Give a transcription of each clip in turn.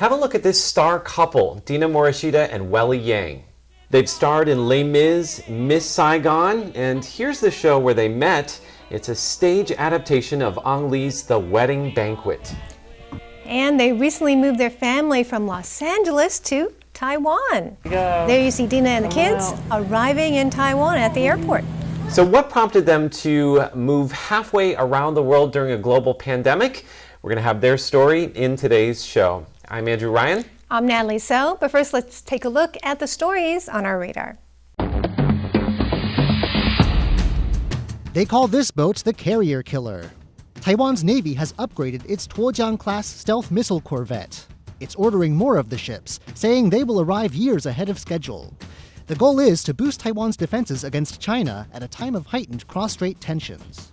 Have a look at this star couple, Dina Morishita and Welly Yang. They've starred in Les Mis, Miss Saigon, and here's the show where they met. It's a stage adaptation of Ang Lee's The Wedding Banquet. And they recently moved their family from Los Angeles to Taiwan. There you see Dina and the kids arriving in Taiwan at the airport. So what prompted them to move halfway around the world during a global pandemic? We're going to have their story in today's show. I'm Andrew Ryan. I'm Natalie Tso, but first let's take a look at the stories on our radar. They call this boat the Carrier Killer. Taiwan's Navy has upgraded its Tuojiang-class stealth missile corvette. It's ordering more of the ships, saying they will arrive years ahead of schedule. The goal is to boost Taiwan's defenses against China at a time of heightened cross-strait tensions.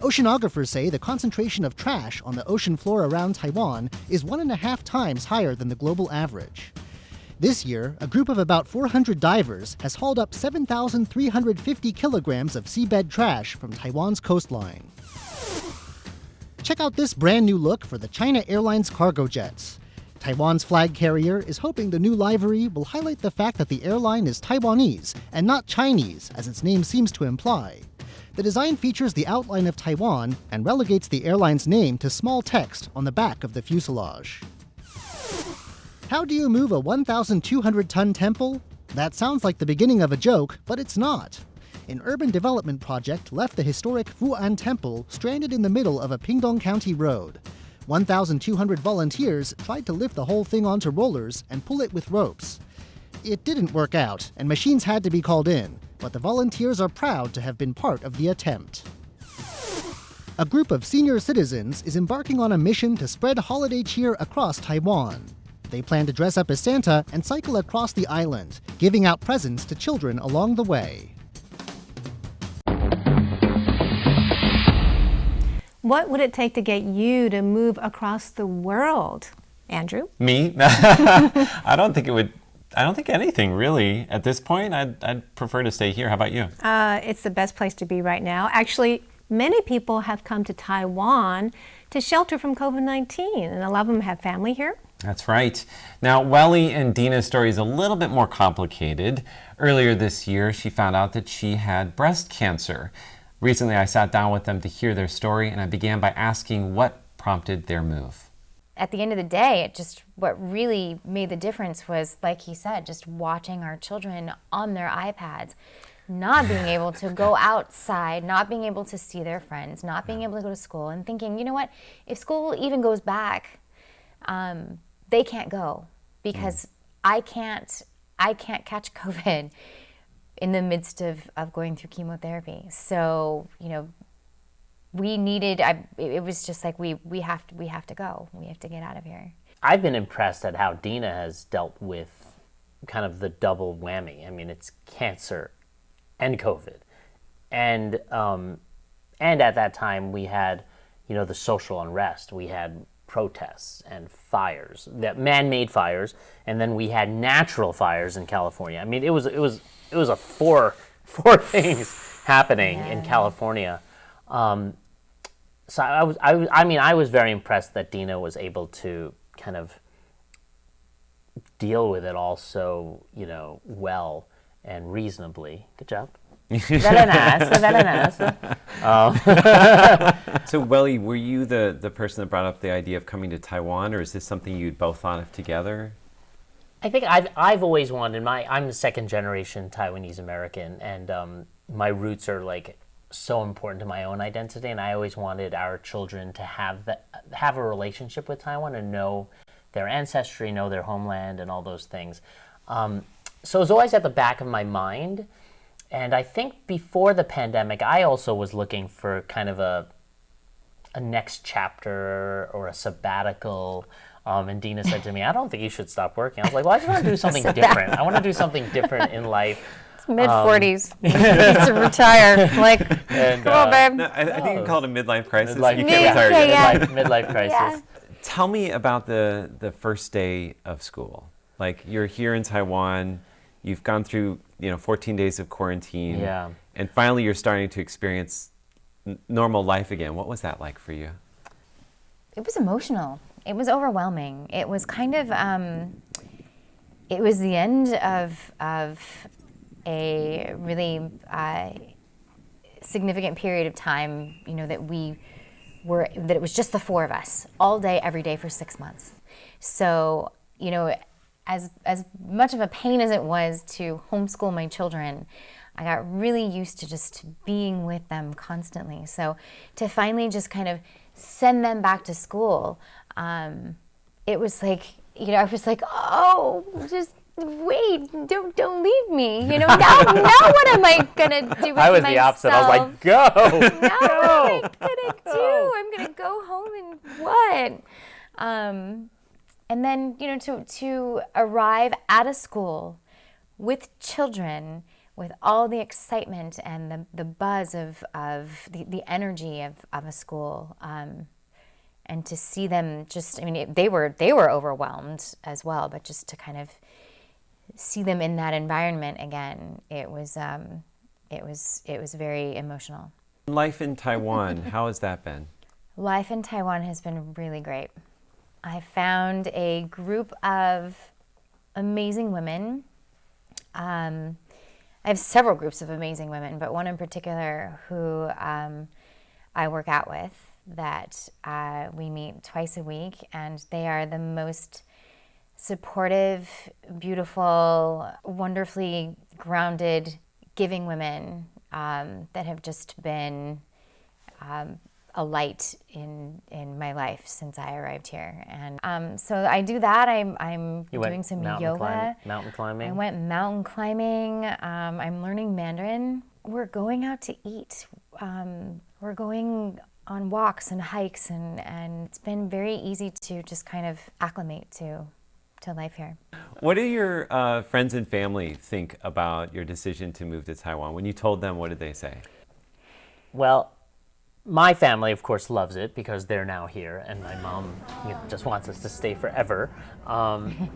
Oceanographers say the concentration of trash on the ocean floor around Taiwan is 1.5 times higher than the global average. This year, a group of about 400 divers has hauled up 7,350 kilograms of seabed trash from Taiwan's coastline. Check out this brand new look for the China Airlines cargo jets. Taiwan's flag carrier is hoping the new livery will highlight the fact that the airline is Taiwanese and not Chinese, as its name seems to imply. The design features the outline of Taiwan and relegates the airline's name to small text on the back of the fuselage. How do you move a 1,200-ton temple? That sounds like the beginning of a joke, but it's not. An urban development project left the historic Fu'an Temple stranded in the middle of a Pingdong County road. 1,200 volunteers tried to lift the whole thing onto rollers and pull it with ropes. It didn't work out, and machines had to be called in, but the volunteers are proud to have been part of the attempt. A group of senior citizens is embarking on a mission to spread holiday cheer across Taiwan. They plan to dress up as Santa and cycle across the island, giving out presents to children along the way. What would it take to get you to move across the world, Andrew? Me? I don't think anything really at this point. I'd prefer to stay here. How about you? It's the best place to be right now. Actually, many people have come to Taiwan to shelter from COVID-19, and a lot of them have family here. That's right. Now, Welly and Dina's story is a little bit more complicated. Earlier this year, she found out that she had breast cancer. Recently, I sat down with them to hear their story, and I began by asking what prompted their move. At the end of the day, what really made the difference was, like he said, just watching our children on their iPads, not being able to go outside, not being able to see their friends, not being able to go to school, and thinking, you know what, if school even goes back, they can't go because I can't catch COVID in the midst of going through chemotherapy. So, it was just like we have to go. We have to get out of here. I've been impressed at how Dina has dealt with kind of the double whammy. I mean, it's cancer and COVID. And at that time we had, the social unrest. We had protests and fires, that man-made fires, and then we had natural fires in California. I mean, it was a four things happening in California. So I was very impressed that Dina was able to kind of deal with it all so, well and reasonably. Good job. Very nice. So, Welly, were you the person that brought up the idea of coming to Taiwan, or is this something you'd both thought of together? I think I've always wanted, I'm the second generation Taiwanese American, and my roots are so important to my own identity, and I always wanted our children to have a relationship with Taiwan and know their ancestry, know their homeland, and all those things. So it was always at the back of my mind, and I think before the pandemic, I also was looking for kind of a next chapter or a sabbatical. And Dina said to me, I don't think you should stop working. I was like, well, I just want to do something different. I want to do something different in life. Mid-40s. He needs to retire. Come on, babe. No, I think you call it a midlife crisis. Midlife, you can't retire yet. Midlife crisis. Yeah. Tell me about the first day of school. You're here in Taiwan. You've gone through 14 days of quarantine. Yeah. And finally you're starting to experience normal life again. What was that like for you? It was emotional. It was overwhelming. It was kind of, it was the end of a really significant period of time, that it was just the four of us all day, every day for 6 months. So, as much of a pain as it was to homeschool my children, I got really used to just being with them constantly. So to finally just kind of send them back to school, it was like, I was like, oh, just wait, don't leave me. Now what am I gonna do with myself? I was the opposite. I was like, go. Now what am I gonna do? I'm gonna go home and what? And then, to arrive at a school with children, with all the excitement and the buzz of the energy of a school, and to see them just, they were overwhelmed as well, but just to kind of see them in that environment again, it was very emotional. Life in Taiwan, how has that been? Life in Taiwan has been really great. I found a group of amazing women. I have several groups of amazing women, but one in particular who I work out with that we meet twice a week, and they are the most supportive, beautiful, wonderfully grounded, giving women that have just been a light in my life since I arrived here. And so I do that. I'm doing some yoga. Mountain climbing? I went mountain climbing. I'm learning Mandarin. We're going out to eat. We're going on walks and hikes, and it's been very easy to just kind of acclimate to life here. What do your friends and family think about your decision to move to Taiwan? When you told them, what did they say? Well, my family, of course, loves it because they're now here, and my mom just wants us to stay forever. And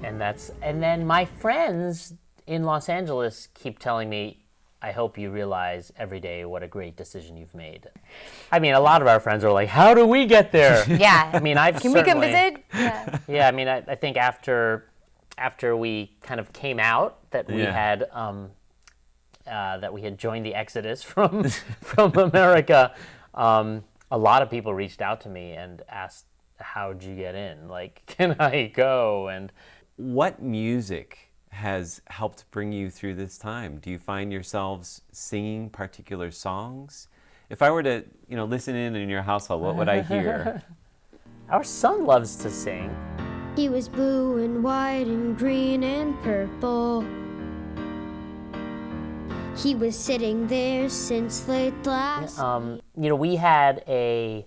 then my friends in Los Angeles keep telling me, I hope you realize every day what a great decision you've made. A lot of our friends are like, how do we get there? Yeah. Can we come visit? Yeah. Yeah, I think after we kind of came out that we had joined the exodus from America, a lot of people reached out to me and asked, how'd you get in? Like, can I go? And what music has helped bring you through this time? Do you find yourselves singing particular songs? If I were to, listen in your household, what would I hear? Our son loves to sing. He was blue and white and green and purple. He was sitting there since late last. We had the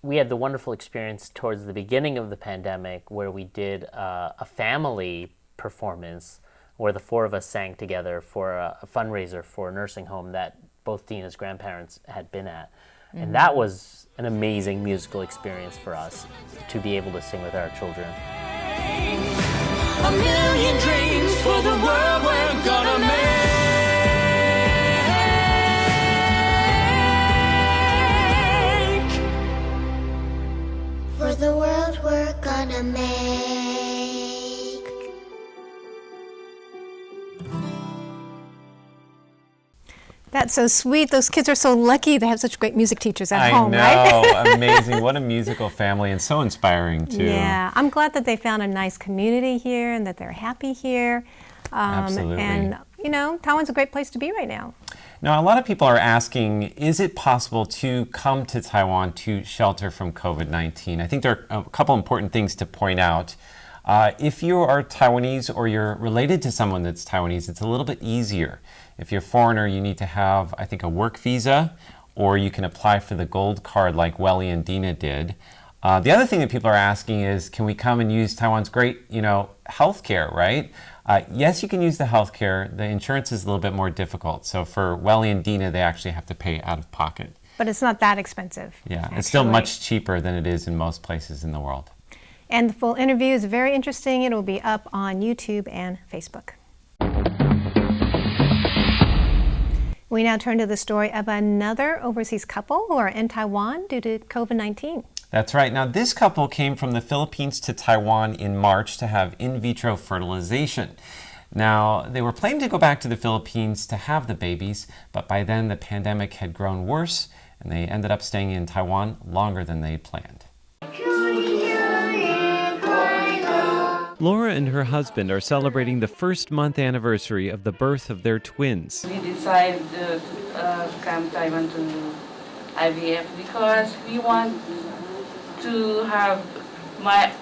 wonderful experience towards the beginning of the pandemic where we did a family performance where the four of us sang together for a fundraiser for a nursing home that both Dina's grandparents had been at. Mm-hmm. And that was an amazing musical experience for us to be able to sing with our children. A million dreams for the world we're gonna make. For the world we're gonna make. That's so sweet. Those kids are so lucky to have such great music teachers at home, right? I know. Amazing. What a musical family, and so inspiring, too. Yeah. I'm glad that they found a nice community here and that they're happy here. Absolutely. And, Taiwan's a great place to be right now. Now, a lot of people are asking, is it possible to come to Taiwan to shelter from COVID-19? I think there are a couple important things to point out. If you are Taiwanese or you're related to someone that's Taiwanese, it's a little bit easier. If you're a foreigner, you need to have, I think, a work visa, or you can apply for the gold card like Welly and Dina did. The other thing that people are asking is, can we come and use Taiwan's great, healthcare, right? Yes, you can use the healthcare. The insurance is a little bit more difficult. So for Welly and Dina, they actually have to pay out of pocket. But it's not that expensive. Yeah, actually. It's still much cheaper than it is in most places in the world. And the full interview is very interesting. It will be up on YouTube and Facebook. We now turn to the story of another overseas couple who are in Taiwan due to COVID-19. That's right. Now, this couple came from the Philippines to Taiwan in March to have in vitro fertilization. Now, they were planning to go back to the Philippines to have the babies, but by then the pandemic had grown worse, and they ended up staying in Taiwan longer than they planned. Laura and her husband are celebrating the first-month anniversary of the birth of their twins. We decided to come Taiwan to IVF because we want to have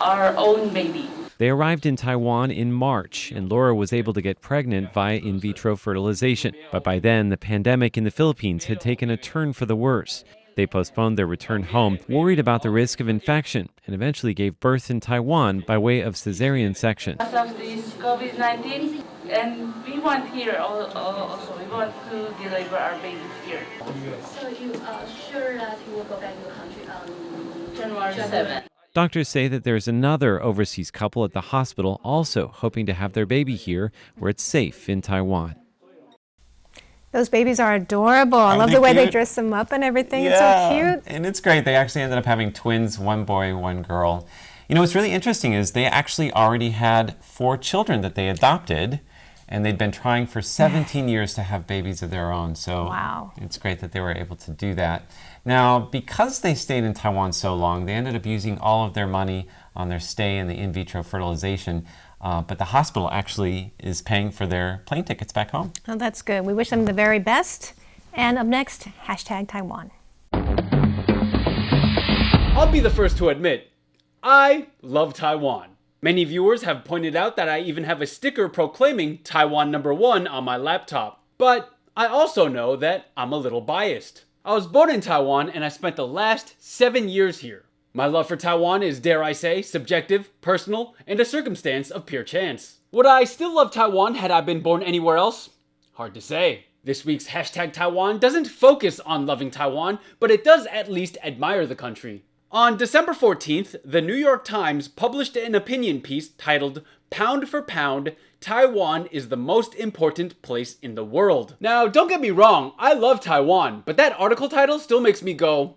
our own baby. They arrived in Taiwan in March, and Laura was able to get pregnant via in vitro fertilization. But by then, the pandemic in the Philippines had taken a turn for the worse. They postponed their return home, worried about the risk of infection, and eventually gave birth in Taiwan by way of cesarean section. Because of this COVID-19, and we want here also, we want to deliver our babies here. So you are sure that you will go back to the country on January 7th. Doctors say that there's another overseas couple at the hospital also hoping to have their baby here, where it's safe in Taiwan. Those babies are adorable. I love the way they dress them up and everything. It's so cute. And it's great. They actually ended up having twins, one boy, one girl. You know, what's really interesting is they actually already had 4 children that they adopted, and they'd been trying for 17 years to have babies of their own. So It's great that they were able to do that. Now, because they stayed in Taiwan so long, they ended up using all of their money on their stay in the in vitro fertilization. But the hospital actually is paying for their plane tickets back home. Oh, that's good. We wish them the very best. And up next, #Taiwan. I'll be the first to admit, I love Taiwan. Many viewers have pointed out that I even have a sticker proclaiming Taiwan #1 on my laptop. But I also know that I'm a little biased. I was born in Taiwan and I spent the last 7 years here. My love for Taiwan is, dare I say, subjective, personal, and a circumstance of pure chance. Would I still love Taiwan had I been born anywhere else? Hard to say. This week's #Taiwan doesn't focus on loving Taiwan, but it does at least admire the country. On December 14th, the New York Times published an opinion piece titled, "Pound for Pound, Taiwan is the most important place in the world." Now, don't get me wrong, I love Taiwan, but that article title still makes me go,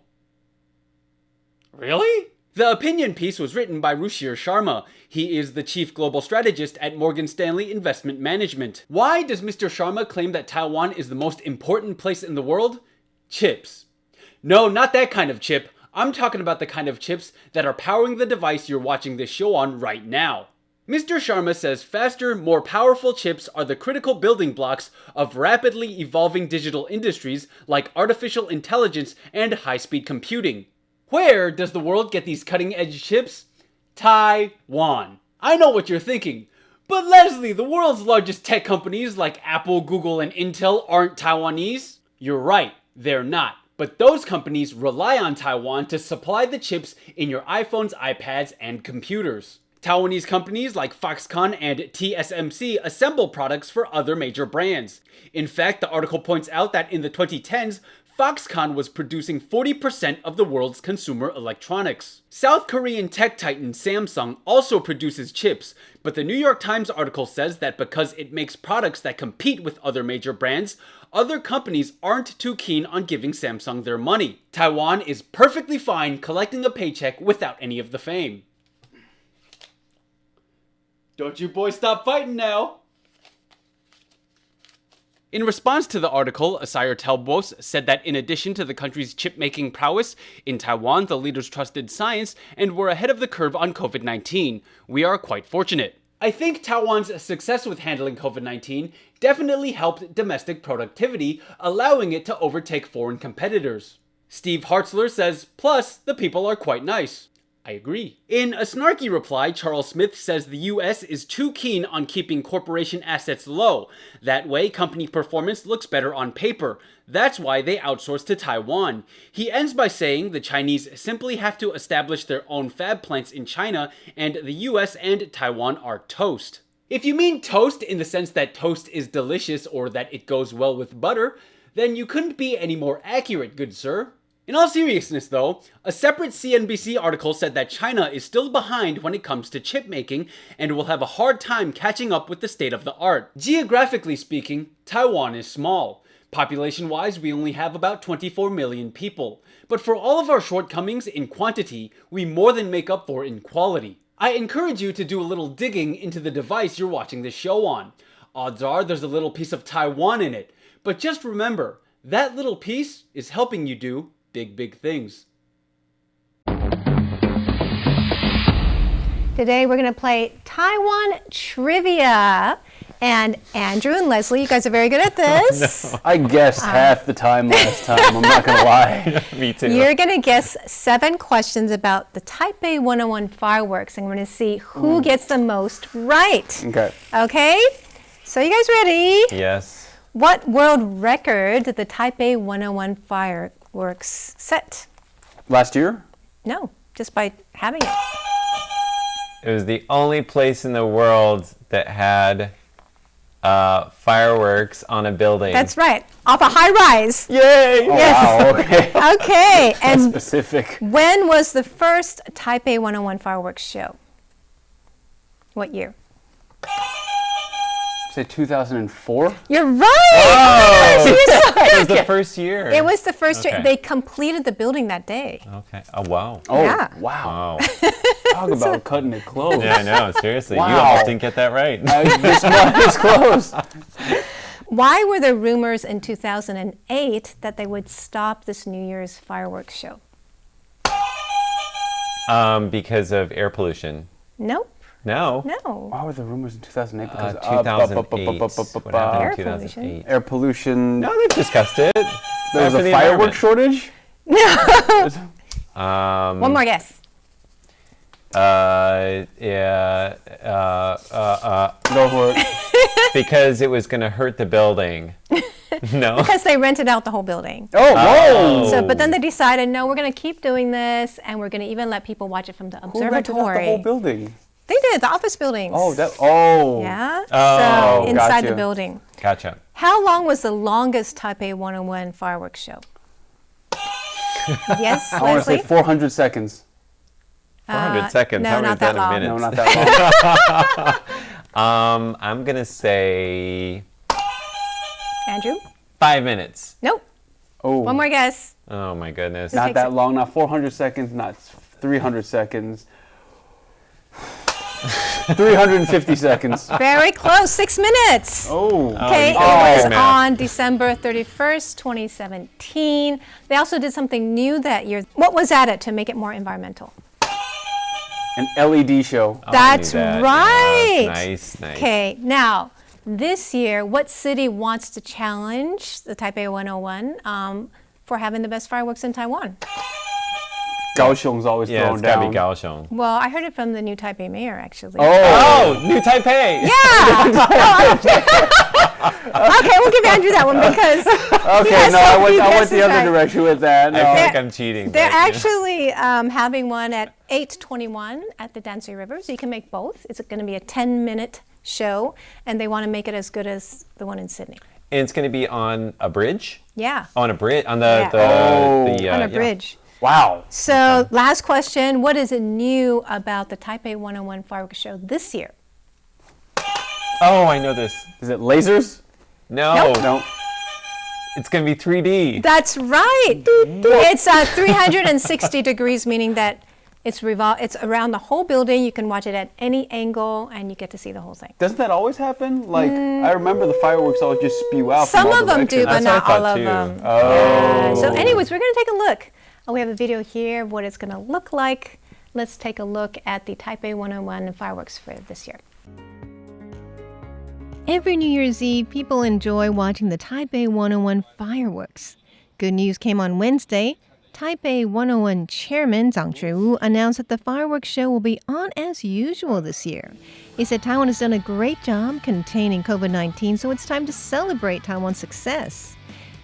really? The opinion piece was written by Ruchir Sharma. He is the chief global strategist at Morgan Stanley Investment Management. Why does Mr. Sharma claim that Taiwan is the most important place in the world? Chips. No, not that kind of chip. I'm talking about the kind of chips that are powering the device you're watching this show on right now. Mr. Sharma says faster, more powerful chips are the critical building blocks of rapidly evolving digital industries like artificial intelligence and high-speed computing. Where does the world get these cutting-edge chips? Taiwan. I know what you're thinking. But Leslie, the world's largest tech companies like Apple, Google, and Intel aren't Taiwanese? You're right, they're not. But those companies rely on Taiwan to supply the chips in your iPhones, iPads, and computers. Taiwanese companies like Foxconn and TSMC assemble products for other major brands. In fact, the article points out that in the 2010s, Foxconn was producing 40% of the world's consumer electronics. South Korean tech titan Samsung also produces chips, but the New York Times article says that because it makes products that compete with other major brands, other companies aren't too keen on giving Samsung their money. Taiwan is perfectly fine collecting a paycheck without any of the fame. Don't you boys stop fighting now! In response to the article, Asire Telbos said that in addition to the country's chip-making prowess, in Taiwan the leaders trusted science and were ahead of the curve on COVID-19. We are quite fortunate. I think Taiwan's success with handling COVID-19 definitely helped domestic productivity, allowing it to overtake foreign competitors. Steve Hartzler says, plus, the people are quite nice. I agree. In a snarky reply, Charles Smith says the US is too keen on keeping corporation assets low. That way, company performance looks better on paper. That's why they outsource to Taiwan. He ends by saying the Chinese simply have to establish their own fab plants in China, and the US and Taiwan are toast. If you mean toast in the sense that toast is delicious or that it goes well with butter, then you couldn't be any more accurate, good sir. In all seriousness though, a separate CNBC article said that China is still behind when it comes to chip making and will have a hard time catching up with the state of the art. Geographically speaking, Taiwan is small. Population-wise, we only have about 24 million people. But for all of our shortcomings in quantity, we more than make up for in quality. I encourage you to do a little digging into the device you're watching this show on. Odds are there's a little piece of Taiwan in it. But just remember, that little piece is helping you do big, big things. Today we're going to play Taiwan Trivia. And Andrew and Leslie, you guys are very good at this. No. I guessed half the time last time, I'm not going to lie. Me too. You're going to guess 7 questions about the Taipei 101 fireworks, and we're going to see who gets the most right. Okay. Okay? So you guys ready? Yes. What world record did the Taipei 101 fireworks set? Last year? No, just by having it. It was the only place in the world that had fireworks on a building. That's right. Off a high rise. Yay! Oh, Yes. wow, okay. Okay. That's And specific. when was the first Taipei 101 fireworks show? What year? Say 2004? You're right! It was the first year. It was the first year. Okay. They completed the building that day. Okay. Oh, wow. Oh, Yeah. wow. Wow. Talk about cutting it close. Yeah, I know. Seriously. You Wow. almost didn't get that right. This close. Why were there rumors in 2008 that they would stop this New Year's fireworks show? Because of air pollution. Nope. No. No. Why were the rumors in 2008? Because 2008. What happened Air in 2008? Air pollution. No, they've discussed it. There was For a the firework environment. shortage? One more guess. Yeah. Go for it. Because it was going to hurt the building. No. Because they rented out the whole building. Oh, whoa! So, but then they decided, no, we're going to keep doing this, and we're going to even let people watch it from the Who rented out observatory. the whole building? They did, the office buildings. Oh. Yeah? Oh, so inside gotcha. the building. Gotcha. How long was the longest Taipei 101 fireworks show? Yes, I want to say Leslie? 400 seconds. 400 seconds. no, How not is that that long. in No, minutes? not that long. I'm going to say Andrew? 5 minutes. Nope. Oh. One more guess. Oh, my goodness. Not takes that it. long. Not 400 seconds. Not 300 seconds. 350 seconds. Very close, 6 minutes. Oh. Okay, you it did was good math. on December 31st, 2017. They also did something new that year. What was added to make it more environmental? An LED show. Oh, I That's knew that. right. Yeah, nice. Okay, now, this year, what city wants to challenge the Taipei 101 for having the best fireworks in Taiwan? Kaohsiung's always Yeah, thrown it's got to down. be Kaohsiung. Well, I heard it from the new Taipei mayor, actually. Oh, New Taipei. Okay, we'll give Andrew that one because Okay, has no, so I few went guesses the other right. direction with that. No. I feel like I'm cheating. They're but, yeah. actually having one at 8:21 at the Dancing River, so you can make both. It's going to be a 10-minute show, and they want to make it as good as the one in Sydney. And it's going to be on a bridge? Yeah, On a bridge? On the... Yeah. the on a yeah. bridge. Wow. So, last question. What is new about the Taipei 101 fireworks show this year? Oh, I know this. Is it lasers? No. No. It's going to be 3D. That's right. It's 360 degrees, meaning that it's around the whole building. You can watch it at any angle, and you get to see the whole thing. Doesn't that always happen? Like, I remember the fireworks always just spew out Some from all of them do, directions. but That's what I not all thought, of too. them. Oh. So anyways, we're going to take a look. We have a video here of what it's going to look like. Let's take a look at the Taipei 101 fireworks for this year. Every New Year's Eve, people enjoy watching the Taipei 101 fireworks. Good news came on Wednesday. Taipei 101 chairman Zhang Shui-wu announced that the fireworks show will be on as usual this year. He said Taiwan has done a great job containing COVID-19, so it's time to celebrate Taiwan's success.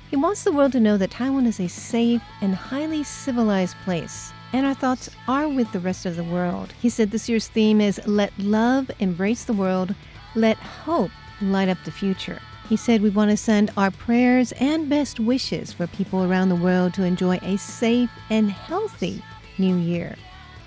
He wants the world to know that Taiwan is a safe and highly civilized place, and our thoughts are with the rest of the world. He said this year's theme is Let Love Embrace the World, Let Hope Light Up the Future. He said we want to send our prayers and best wishes for people around the world to enjoy a safe and healthy New Year.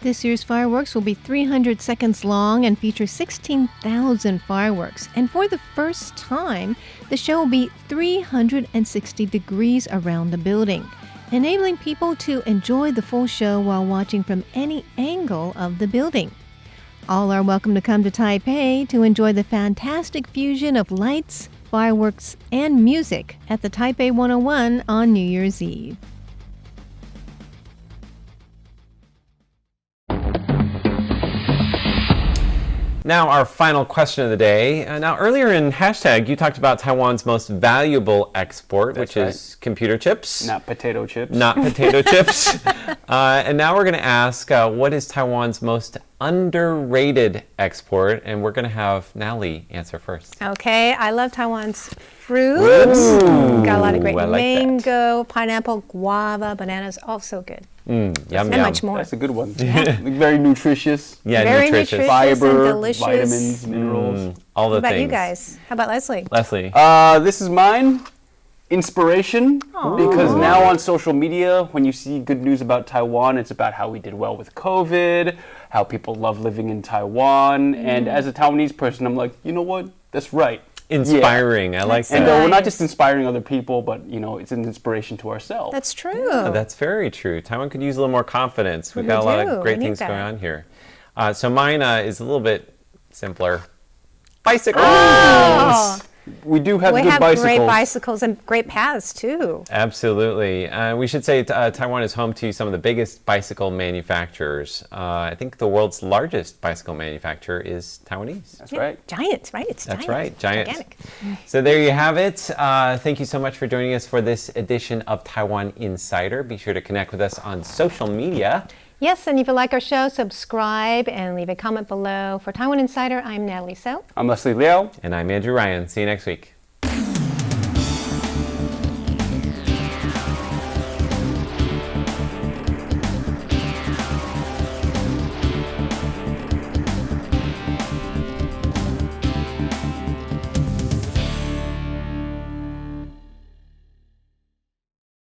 This year's fireworks will be 300 seconds long and feature 16,000 fireworks. And for the first time, the show will be 360 degrees around the building, enabling people to enjoy the full show while watching from any angle of the building. All are welcome to come to Taipei to enjoy the fantastic fusion of lights, fireworks, and music at the Taipei 101 on New Year's Eve. Now, our final question of the day. Now, earlier in hashtag, you talked about Taiwan's most valuable export, which is computer chips. Not potato chips. Not potato chips. And now we're going to ask, what is Taiwan's most underrated export? And we're going to have Natalie answer first. Okay, I love Taiwan's fruits. Got a lot of great I like mango, pineapple, guava, bananas, all so good. Yum, and yum. much more. That's a good one. Very nutritious. Yeah, Very nutritious. Fiber, and delicious. vitamins, minerals. All the What about things. you guys? How about Leslie? Leslie. This is mine. Inspiration. Because now on social media, when you see good news about Taiwan, it's about how we did well with COVID, how people love living in Taiwan. And as a Taiwanese person, I'm like, you know what? That's right. Inspiring. I like that. And we're not just inspiring other people, but it's an inspiration to ourselves. That's true. Oh, that's very true. Taiwan could use a little more confidence. We've got a lot of great things going on here. So mine is a little bit simpler. Bicycles! Oh. We do have We good have bicycles. great bicycles and great paths, too. Absolutely. We should say Taiwan is home to some of the biggest bicycle manufacturers. I think the world's largest bicycle manufacturer is Taiwanese. That's right. Giants, right? It's That's giants. right, giants. Gigantic. So there you have it. Thank you so much for joining us for this edition of Taiwan Insider. Be sure to connect with us on social media. Yes, and if you like our show, subscribe and leave a comment below. For Taiwan Insider, I'm Natalie Tso. I'm Leslie Liao. And I'm Andrew Ryan. See you next week.